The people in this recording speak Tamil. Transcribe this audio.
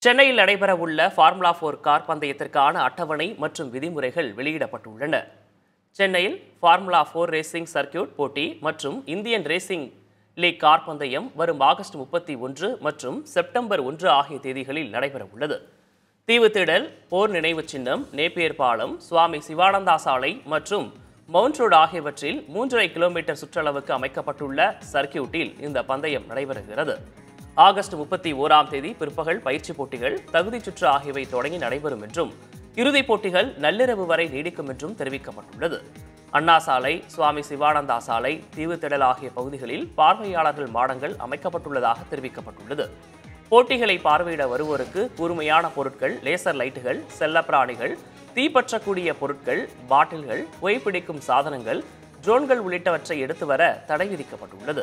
சென்னையில் நடைபெறவுள்ள ஃபார்முலா 4 கார் பந்தயத்திற்கான அட்டவணை மற்றும் விதிமுறைகள் வெளியிடப்பட்டுள்ளன. சென்னையில் ஃபார்முலா 4 ரேசிங் சர்க்கியூட் போட்டி மற்றும் இந்தியன் ரேசிங் லீக் கார் பந்தயம் வரும் ஆகஸ்ட் 31 மற்றும் செப்டம்பர் 1 ஆகிய தேதிகளில் நடைபெறவுள்ளது. தீவுத்திடல், போர் நினைவு சின்னம், நேப்பியர் பாலம், சுவாமி சிவானந்தா சாலை மற்றும் மவுண்ட் ரோடு ஆகியவற்றில் 3.5 கிலோமீட்டர் சுற்றளவுக்கு அமைக்கப்பட்டுள்ள சர்க்கியூட்டில் இந்த பந்தயம் நடைபெறுகிறது. ஆகஸ்ட் 31ஆம் தேதி பிற்பகல் பயிற்சி போட்டிகள், தகுதிச் சுற்று ஆகியவை தொடங்கி நடைபெறும் என்றும் இறுதிப் போட்டிகள் நள்ளிரவு வரை நீடிக்கும் என்றும் தெரிவிக்கப்பட்டுள்ளது. அண்ணா சாலை, சுவாமி சிவானந்தா சாலை, தீவுத்திடல் ஆகிய பகுதிகளில் பார்வையாளர்கள் மாடங்கள் அமைக்கப்பட்டுள்ளதாக தெரிவிக்கப்பட்டுள்ளது. போட்டிகளை பார்வையிட வருவோருக்கு கூர்மையான பொருட்கள், லேசர் லைட்டுகள், செல்லப்பிராணிகள், தீப்பற்றக்கூடிய பொருட்கள், பாட்டில்கள், புகைப்பிடிக்கும் சாதனங்கள், ட்ரோன்கள் உள்ளிட்டவற்றை எடுத்து வர தடை விதிக்கப்பட்டுள்ளது.